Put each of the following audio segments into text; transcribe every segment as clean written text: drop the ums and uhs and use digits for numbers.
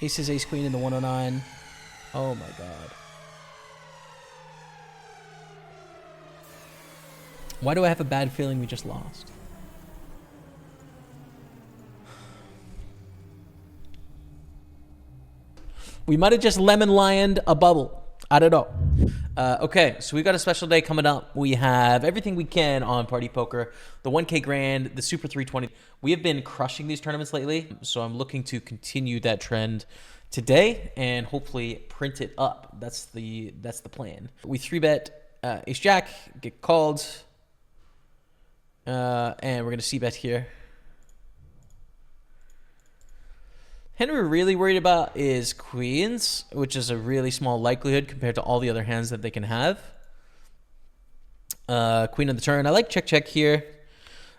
Aces, ace, queen in the 109. Oh my god. Why do I have a bad feeling we just lost? We might have just lemon lioned a bubble. I don't know. Okay, so we got a special day coming up. We have everything we can on Party Poker, the 1K Grand, the Super 320. We have been crushing these tournaments lately, so I'm looking to continue that trend today and hopefully print it up. That's the plan. We 3-bet ace jack, get called, and we're gonna c-bet here. Hand we're really worried about is queens, which is a really small likelihood compared to all the other hands that they can have. Queen on the turn. I like check here.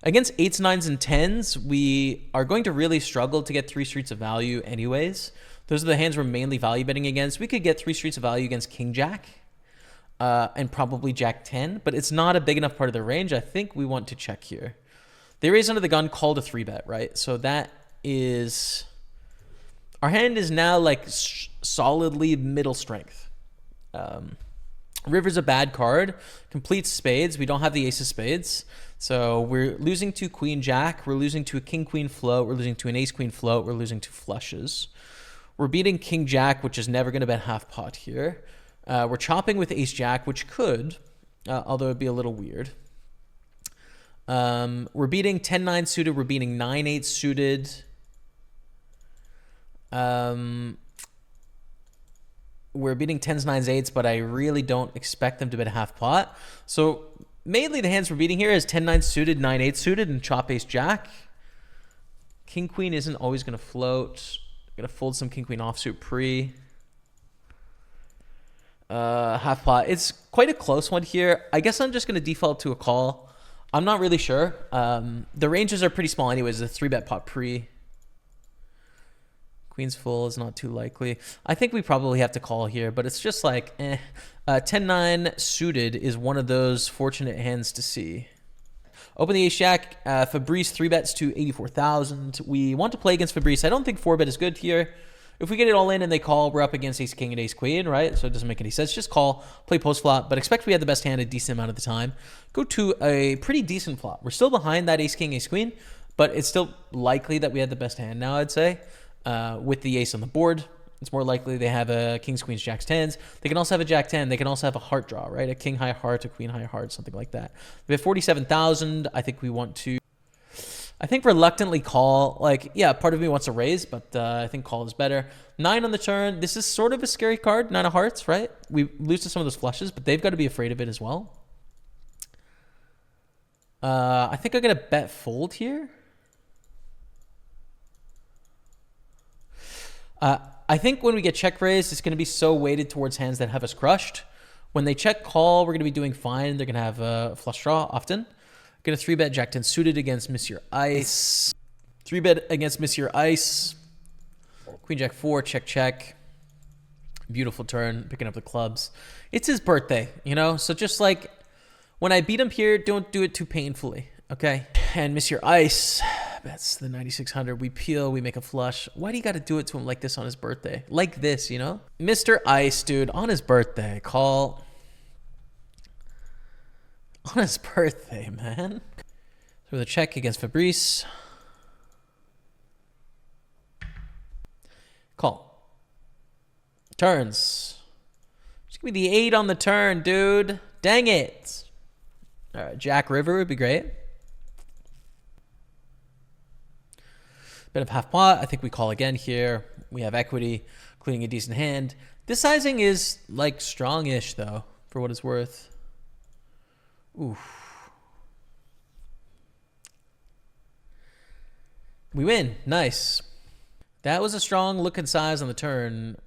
Against 8s, 9s, and 10s, we are going to really struggle to get 3 streets of value anyways. Those are the hands we're mainly value betting against. We could get 3 streets of value against king jack and probably jack 10, but it's not a big enough part of the range. I think we want to check here. They raise under the gun, call to 3-bet, right? So that is... Our hand is now like solidly middle strength. River's a bad card. Complete spades. We don't have the ace of spades. So we're losing to queen jack. We're losing to a king queen float. We're losing to an ace queen float. We're losing to flushes. We're beating king jack, which is never going to bet half pot here. We're chopping with ace jack, which could, although it'd be a little weird. We're beating 10-9 suited. We're beating 9-8 suited. We're beating 10s, 9s, 8s, but I really don't expect them to bet half pot. So mainly the hands we're beating here is 10-9 suited, 9-8 suited, and chop ace jack. King queen isn't always going to float. Going to fold some king queen offsuit pre. Half pot. It's quite a close one here. I guess I'm just going to default to a call. I'm not really sure. The ranges are pretty small anyways. The 3-bet pot pre. Queen's full is not too likely. I think we probably have to call here, but it's just like, 10-9 suited is one of those fortunate hands to see. Open the ace jack. Fabrice 3-bets to 84,000. We want to play against Fabrice. I don't think 4-bet is good here. If we get it all in and they call, we're up against ace king and ace queen, right? So it doesn't make any sense. Just call, play post flop, but expect we have the best hand a decent amount of the time. Go to a pretty decent flop. We're still behind that ace king, ace queen, but it's still likely that we had the best hand now, I'd say. With the ace on the board, it's more likely they have a kings, queens, jacks, 10s. They can also have a jack 10. They can also have a heart draw, right? A king high heart, a queen high heart, something like that. We have 47,000. I think we want to, I think reluctantly call. Like, yeah, part of me wants to raise, but I think call is better. 9 on the turn. This is sort of a scary card, 9 of hearts, right? We lose to some of those flushes, but they've got to be afraid of it as well. I think I'm going to bet fold here. I think when we get check raised, it's going to be so weighted towards hands that have us crushed. When they check call, we're going to be doing fine. They're going to have a flush draw often. Going to 3-bet jack 10 suited against Monsieur Ice. 3-bet against Monsieur Ice. Queen jack 4, check, check. Beautiful turn, picking up the clubs. It's his birthday, you know? So just like when I beat him here, don't do it too painfully, okay? And Monsieur Ice... That's the 9,600. We peel, we make a flush. Why do you got to do it to him like this on his birthday? Like this, you know? Mr. Ice, dude, on his birthday. Call. On his birthday, man. So the check against Fabrice. Call. Turns. Just give me the 8 on the turn, dude. Dang it. All right, Jack River would be great. Bit of half pot. I think we call again here. We have equity, including a decent hand. This sizing is like strong-ish though, for what it's worth. Oof. We win. Nice. That was a strong looking size on the turn.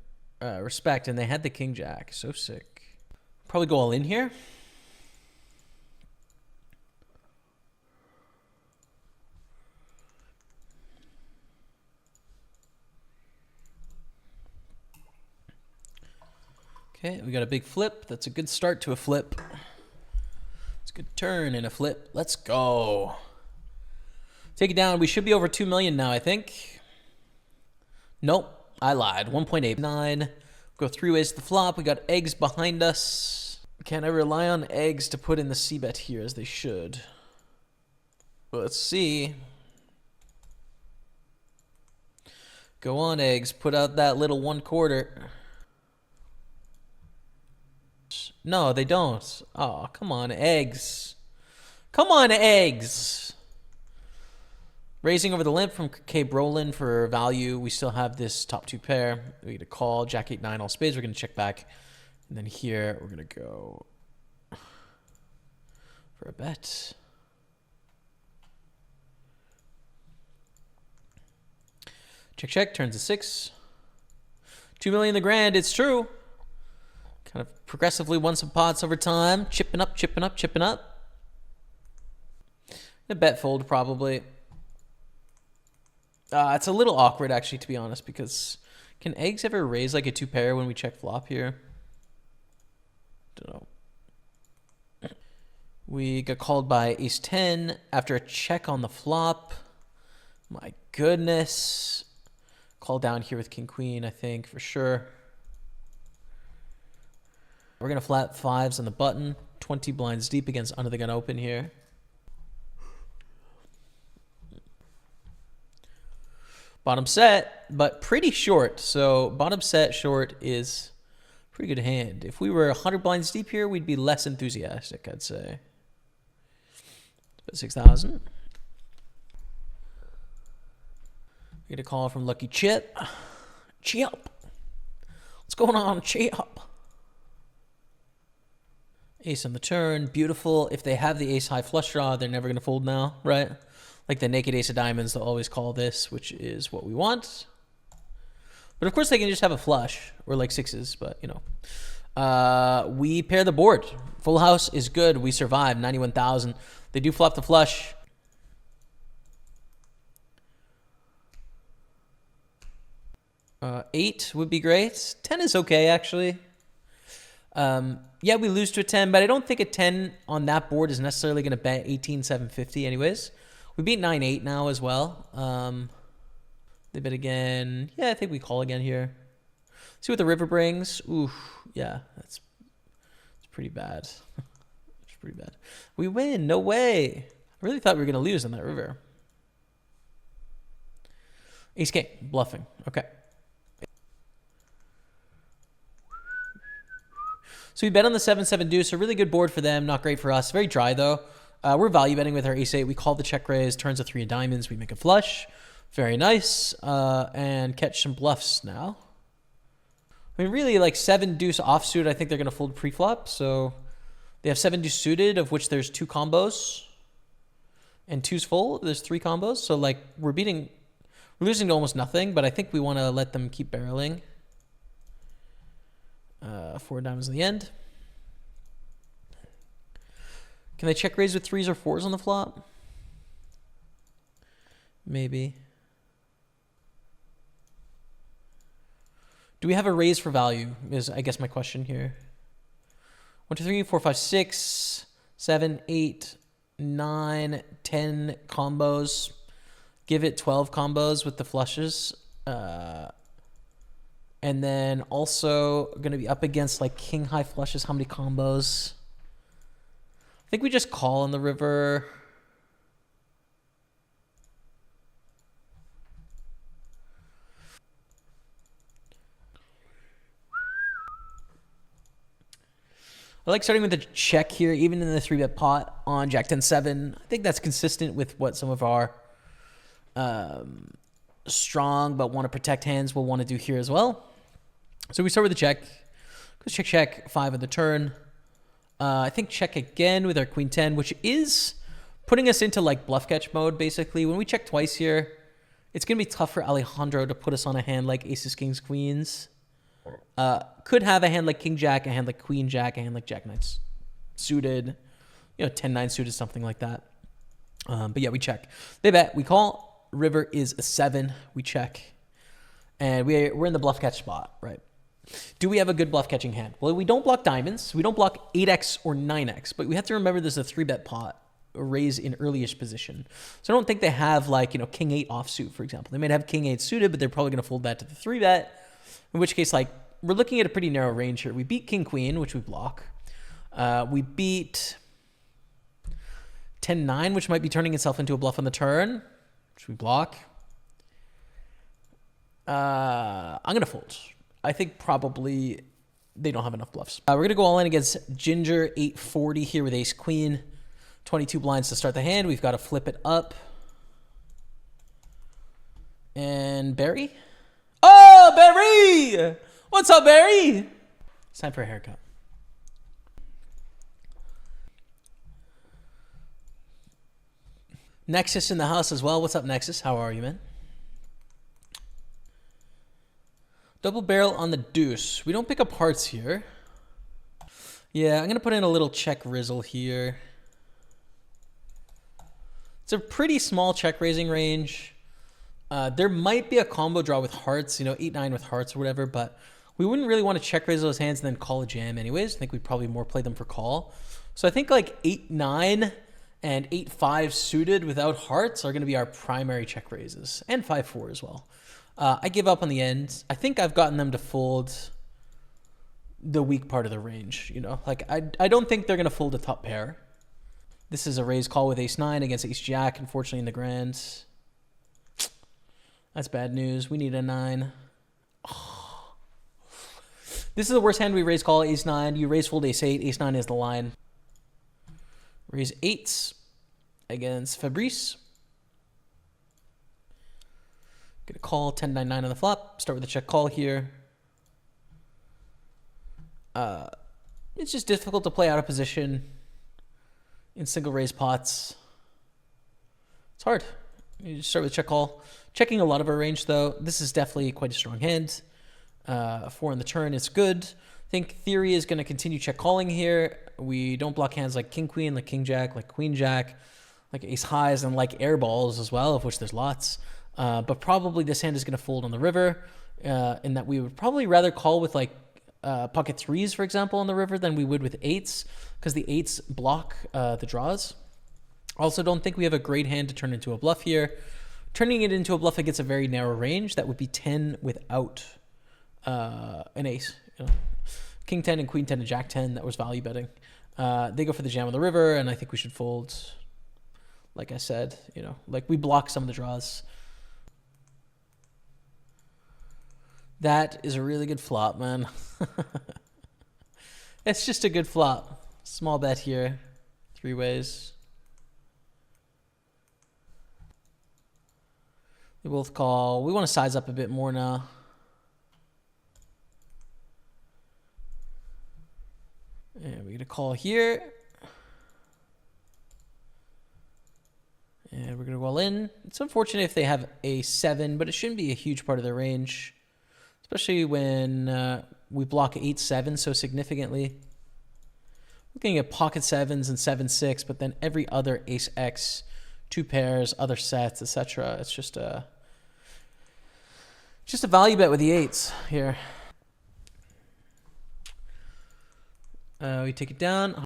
Respect. And they had the king jack. So sick. Probably go all in here. Okay, we got a big flip. That's a good start to a flip. It's a good turn and a flip. Let's go. Take it down. We should be over 2 million now, I think. Nope. I lied. 1.89. Go 3 ways to the flop. We got eggs behind us. Can I rely on eggs to put in the c-bet here as they should? Let's see. Go on, eggs. Put out that little 1/4. No, they don't. Oh, come on, eggs. Come on, eggs. Raising over the limp from K. Brolin for value. We still have this top 2 pair. We get a call. Jack 8, 9, all spades. We're going to check back. And then here, we're going to go for a bet. Check, check. Turns to 6. 2 million the grand. It's true. Kind of progressively won some pots over time. Chipping up, chipping up, chipping up. A bet fold, probably. It's a little awkward, actually, to be honest, because can eggs ever raise like a 2 pair when we check flop here? Don't know. We got called by ace 10 after a check on the flop. My goodness. Call down here with king queen, I think, for sure. We're going to flat 5s on the button. 20 blinds deep against under the gun open here. Bottom set, but pretty short. So bottom set short is a pretty good hand. If we were 100 blinds deep here, we'd be less enthusiastic, I'd say. But 6,000. We get a call from Lucky Chip. Chip. What's going on, Chip? Ace on the turn. Beautiful. If they have the ace high flush draw, they're never going to fold now, right? Like the naked ace of diamonds, they'll always call this, which is what we want. But of course, they can just have a flush or like 6s, but you know. We pair the board. Full house is good. We survive. 91,000. They do flop the flush. Eight would be great. 10 is okay, actually. Yeah, we lose to a 10, but I don't think a 10 on that board is necessarily going to bet 18,750 anyways. We beat 9-8 now as well. They bet again. Yeah, I think we call again here. See what the river brings. Ooh, yeah, it's pretty bad. It's pretty bad. We win. No way. I really thought we were going to lose on that river. Ace king. Bluffing. Okay. So we bet on the 7-7 deuce. A really good board for them. Not great for us. Very dry, though. We're value betting with our ace 8. We call the check raise. Turns a 3 of diamonds. We make a flush. Very nice. And catch some bluffs now. I mean, really, like 7 deuce offsuit, I think they're going to fold pre-flop. So they have 7 deuce suited, of which there's 2 combos. And 2's full. There's 3 combos. So, like, we're losing to almost nothing. But I think we want to let them keep barreling. 4 diamonds in the end. Can they check raise with 3s or 4s on the flop? Maybe. Do we have a raise for value is, I guess, my question here. 1, 2, 3, 4, 5, 6, 7, 8, 9, 10 combos. Give it 12 combos with the flushes. And then also going to be up against like king high flushes. How many combos? I think we just call on the river. I like starting with a check here, even in the 3-bet pot on Jack 10-7. I think that's consistent with what some of our strong but want to protect hands will want to do here as well. So we start with a check. Goes check, check, 5 on the turn. I think check again with our queen 10, which is putting us into like bluff catch mode, basically. When we check twice here, it's going to be tough for Alejandro to put us on a hand like aces, kings, queens. Could have a hand like king jack, a hand like queen jack, a hand like jack nine suited, 10-9 suited, something like that. But yeah, we check. They bet. We call. River is a 7. We check. And we're in the bluff catch spot, right? Do we have a good bluff catching hand? Well, we don't block diamonds. We don't block 8x or 9x. But we have to remember this is a 3-bet pot. raise in early-ish position. So I don't think they have like, king 8 offsuit, for example. They might have king 8 suited, but they're probably going to fold that to the 3-bet, in which case, like, we're looking at a pretty narrow range here. We beat king queen, which we block. We beat 10-9, which might be turning itself into a bluff on the turn, which we block. I'm going to fold. I think probably they don't have enough bluffs. We're going to go all in against Ginger 840 here with ace queen. 22 blinds to start the hand. We've got to flip it up. And Barry? Oh, Barry! What's up, Barry? It's time for a haircut. Nexus in the house as well. What's up, Nexus? How are you, man? Double barrel on the deuce. We don't pick up hearts here. Yeah, I'm going to put in a little check rizzle here. It's a pretty small check raising range. There might be a combo draw with hearts, 8-9 with hearts or whatever, but we wouldn't really want to check raise those hands and then call a jam anyways. I think we'd probably more play them for call. So I think like 8-9 and 8-5 suited without hearts are going to be our primary check raises, and 5-4 as well. I give up on the end. I think I've gotten them to fold the weak part of the range, Like, I don't think they're going to fold a top pair. This is a raise call with ace-9 against ace-jack, unfortunately, in the grand. That's bad news. We need a 9. Oh. This is the worst hand we raise call, ace-9. You raise fold ace-8. Ace-9 is the line. Raise 8s against Fabrice. Get a call, 10-9-9 on the flop. Start with a check call here. It's just difficult to play out of position in single raise pots. It's hard. You just start with check call. Checking a lot of our range, though. This is definitely quite a strong hand. 4 on the turn is good. I think theory is going to continue check calling here. We don't block hands like king queen, like king jack, like queen jack, like ace highs, and like air balls as well, of which there's lots. But probably this hand is going to fold on the river, in that we would probably rather call with like pocket 3s, for example, on the river than we would with 8s, because the 8s block the draws. Also, don't think we have a great hand to turn into a bluff here. Turning it into a bluff against a very narrow range, that would be 10 without an ace. King 10 and queen 10 and jack 10, that was value betting. They go for the jam on the river, and I think we should fold. Like I said, like we block some of the draws. That is a really good flop, man. It's just a good flop. Small bet here. 3 ways. They both call. We want to size up a bit more now. And we're going to call here. And we're going to go all in. It's unfortunate if they have a 7, but it shouldn't be a huge part of their range, especially when we block 8-7 so significantly. Looking at pocket 7s and 7-6, but then every other ace-x, 2 pairs, other sets, etc. It's just a value bet with the 8s here. We take it down.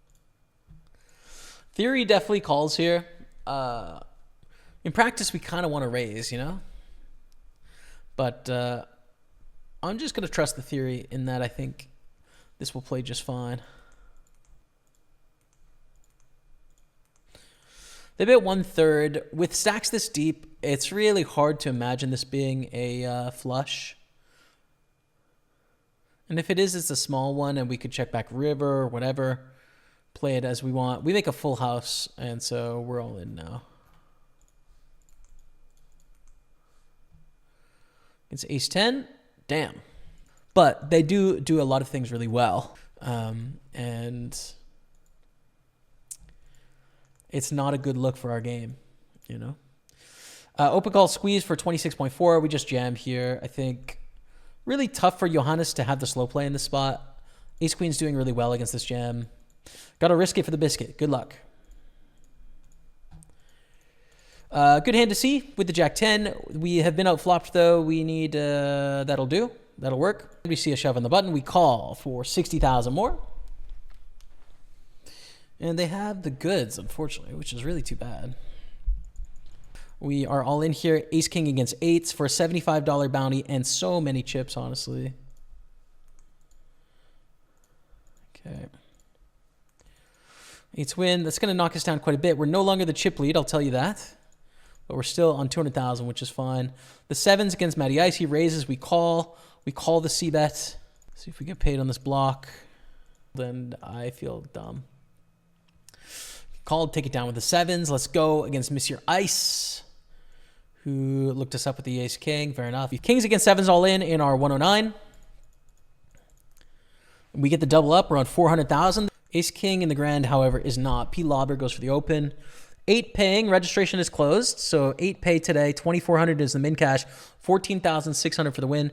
Theory definitely calls here. In practice, we kind of want to raise, But I'm just going to trust the theory in that I think this will play just fine. They bet 1/3. With stacks this deep, it's really hard to imagine this being a flush. And if it is, it's a small one, and we could check back river or whatever, play it as we want. We make a full house, and so we're all in now. It's ace-10. Damn. But they do a lot of things really well. And it's not a good look for our game, Open call squeeze for 26.4. We just jammed here. I think really tough for Johannes to have the slow play in this spot. Ace queen's doing really well against this jam. Got to risk it for the biscuit. Good luck. Good hand to see with the jack 10. We have been outflopped though. We need, that'll do. That'll work. We see a shove on the button. We call for 60,000 more. And they have the goods, unfortunately, which is really too bad. We are all in here. Ace King against eights for a $75 bounty and so many chips, honestly. Okay. Eights win. That's going to knock us down quite a bit. We're no longer the chip lead, I'll tell you that. But we're still on 200,000, which is fine. The sevens against Matty Ice. He raises. We call. We call the C-bet. See if we get paid on this block. Then I feel dumb. Called. Take it down with the sevens. Let's go against Monsieur Ice, who looked us up with the ace king. Fair enough. Kings against sevens all in our 109. We get the double up. We're on 400,000. Ace king in the grand, however, is not. P Lobber goes for the open. 8 paying. Registration is closed. So 8 pay today. 2,400 is the min cash. 14,600 for the win.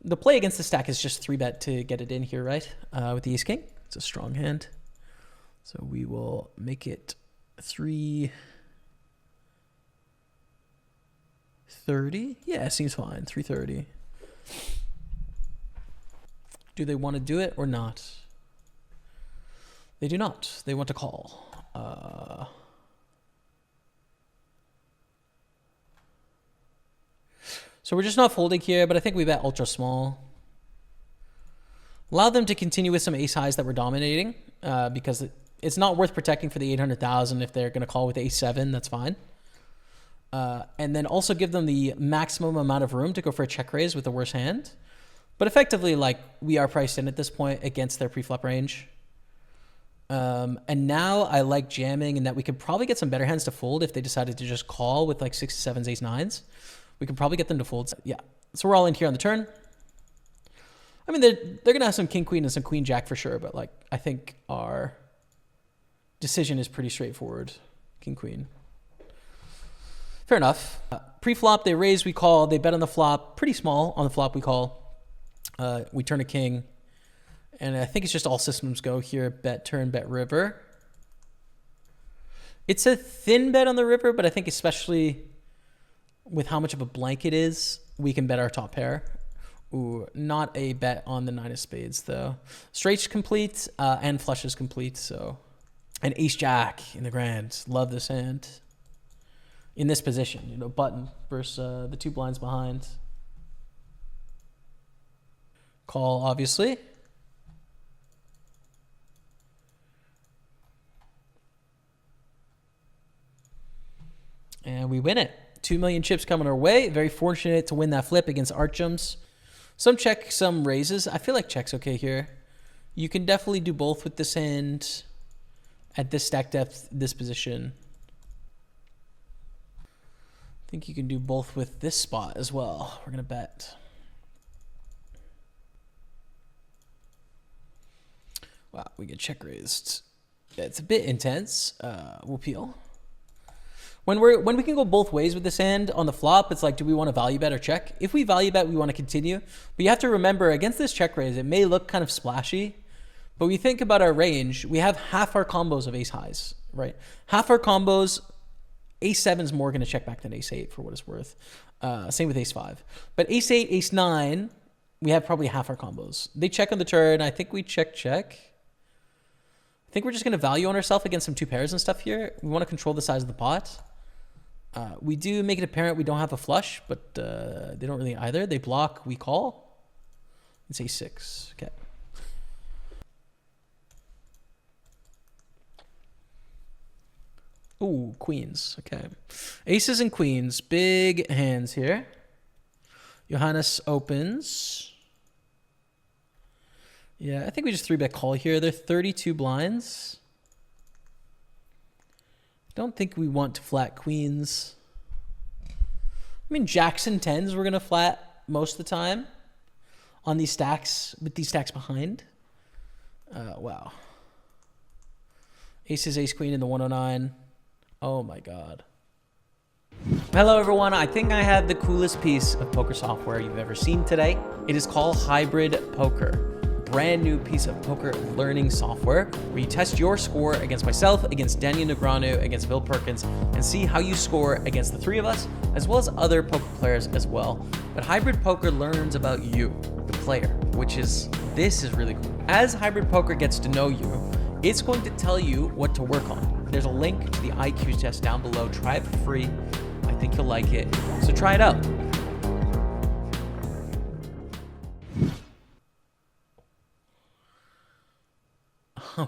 The play against the stack is just 3-bet to get it in here, right? With the ace king. It's a strong hand. So we will make it 330. Yeah, seems fine. 330. Do they want to do it or not? They do not. They want to call. So we're just not folding here, but I think we bet ultra small. Allow them to continue with some ace highs that we're dominating, because it's not worth protecting for the 800,000 if they're going to call with ace 7. That's fine. And then also give them the maximum amount of room to go for a check raise with the worst hand. But effectively, like, we are priced in at this point against their pre-flop range. And now I like jamming in that we could probably get some better hands to fold if they decided to just call with like 6s, 7s, ace 9s. We could probably get them to fold. Yeah. So we're all in here on the turn. I mean, they're going to have some king, queen, and some queen, jack for sure. But like, I think our decision is pretty straightforward. King, queen. Fair enough. Pre-flop, they raise, we call. They bet on the flop. Pretty small on the flop, we call. We turn a king. And I think it's just all systems go here. Bet turn, bet river. It's a thin bet on the river, but I think especially with how much of a blank it is, we can bet our top pair. Ooh, not a bet on the 9 of spades, though. Straight's complete and flush is complete, so. And ace jack in the grand. Love this hand. In this position, you know, button versus the 2 blinds behind. Call, obviously. And we win it. 2 million chips coming our way. Very fortunate to win that flip against Archums. Some check, some raises. I feel like check's okay here. You can definitely do both with this hand at this stack depth, this position. I think you can do both with this spot as well. We're going to bet. Wow, we get check raised. Yeah, it's a bit intense. We'll peel. When we can go both ways with this hand on the flop, it's like, do we want to value bet or check? If we value bet, we want to continue. But you have to remember, against this check raise, it may look kind of splashy. But we think about our range, we have half our combos of ace highs, right? Half our combos, ace 7 is more going to check back than ace 8 for what it's worth. Same with ace 5. But ace 8, ace 9, we have probably half our combos. They check on the turn. I think we check. I think we're just going to value on ourselves against some 2 pairs and stuff here. We want to control the size of the pot. We do make it apparent we don't have a flush, but they don't really either. They block, we call. It's ace 6. Okay. Ooh, queens. Okay. Aces and queens. Big hands here. Johannes opens. Yeah, I think we just 3-bet call here. They're 32 blinds. Don't think we want to flat queens. I mean, jacks and 10s we're going to flat most of the time on these stacks, with these stacks behind. Wow. Aces, ace, queen in the 109. Oh my God. Hello everyone, I think I have the coolest piece of poker software you've ever seen today. It is called Hybrid Poker. Brand new piece of poker learning software where you test your score against myself, against Daniel Negreanu, against Bill Perkins, and see how you score against the 3 of us, as well as other poker players as well. But Hybrid Poker learns about you, the player, this is really cool. As Hybrid Poker gets to know you, It's going to tell you what to work on. There's a link to the IQ test down below. Try it for free. I think you'll like it. So try it out.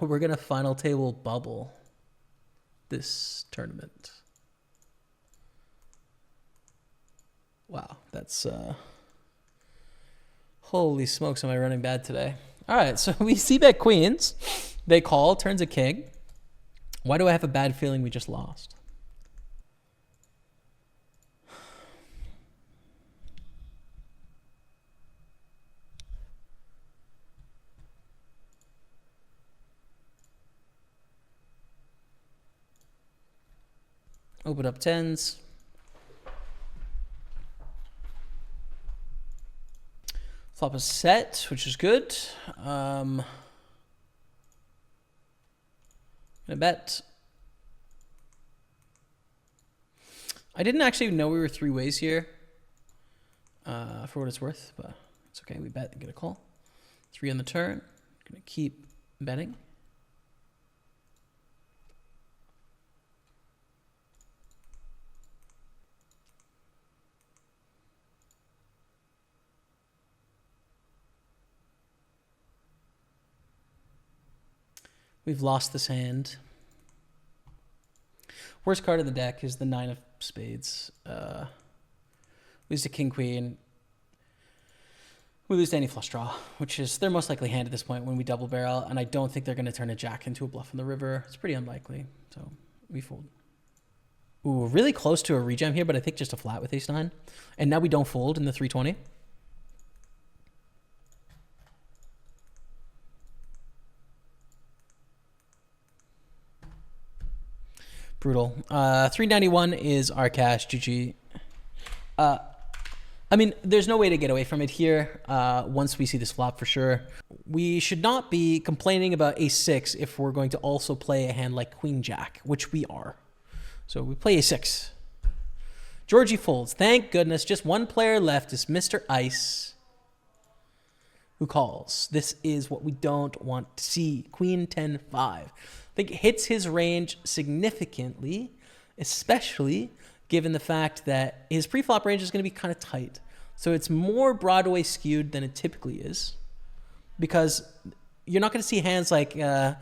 We're going to final table bubble this tournament. Wow, that's holy smokes, am I running bad today? All right, so we see bet queens. They call, turns a king. Why do I have a bad feeling we just lost? Open up tens. Flop a set, which is good. Gonna bet. I didn't actually know we were three ways here, for what it's worth, but it's okay. We bet and get a call. 3 on the turn. Gonna keep betting. We've lost this hand. Worst card of the deck is the 9 of spades. We lose to king, queen. We lose to any flush draw, which is their most likely hand at this point when we double barrel, and I don't think they're going to turn a jack into a bluff in the river. It's pretty unlikely, so we fold. Ooh, really close to a rejam here, but I think just a flat with ace 9. And now we don't fold in the 320. Brutal. 391 is our cash. GG. I mean, there's no way to get away from it here once we see this flop for sure. We should not be complaining about ace 6 if we're going to also play a hand like queen jack, which we are. So we play ace 6. Georgie folds. Thank goodness. Just one player left is Mr. Ice, who calls. This is what we don't want to see. Queen 10-5. I think it hits his range significantly, especially given the fact that his pre-flop range is going to be kind of tight. So it's more Broadway skewed than it typically is, because you're not going to see hands like 9-7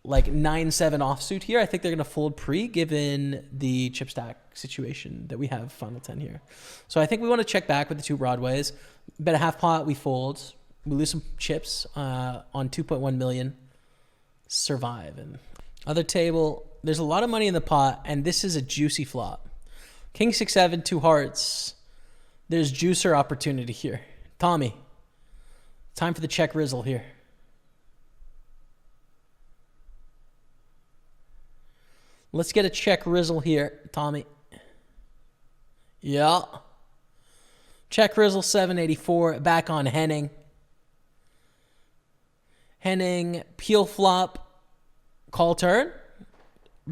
offsuit here. I think they're going to fold pre, given the chip stack situation that we have final 10 here. So I think we want to check back with the 2 Broadways. Bet a half pot, we fold. We lose some chips on 2.1 million. Survive. And other table, there's a lot of money in the pot, and this is a juicy flop. King 6-7, 2 hearts. There's juicer opportunity here. Tommy, time for the check rizzle here. Let's get a check rizzle here, Tommy. Yeah. Check rizzle 784, back on Henning. Henning, peel flop, call turn.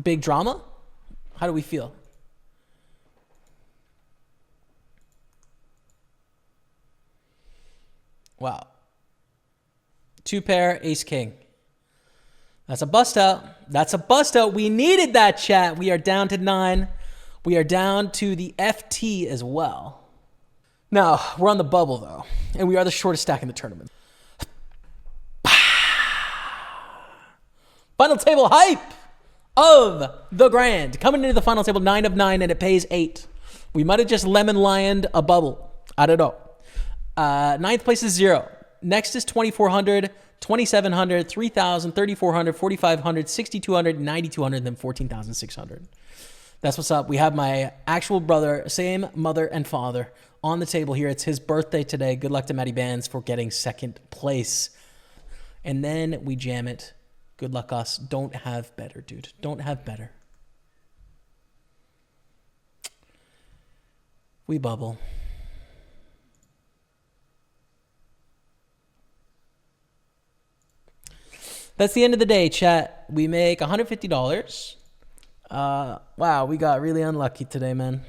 Big drama. How do we feel? Wow. 2 pair, ace king. That's a bust out. That's a bust out. We needed that, chat. We are down to 9. We are down to the FT as well. Now, we're on the bubble, though, and we are the shortest stack in the tournament. Final table hype of the grand. Coming into the final table, 9 of 9, and it pays 8. We might have just lemon lioned a bubble. I don't know. 9th place is 0. Next is 2,400, 2,700, 3,000, 3,400, 4,500, 6,200, 9,200, and then 14,600. That's what's up. We have my actual brother, same mother and father, on the table here. It's his birthday today. Good luck to Matty Bands for getting 2nd place. And then we jam it. Good luck us. Don't have better, dude. Don't have better. We bubble. That's the end of the day, chat. We make $150. Wow, we got really unlucky today, man.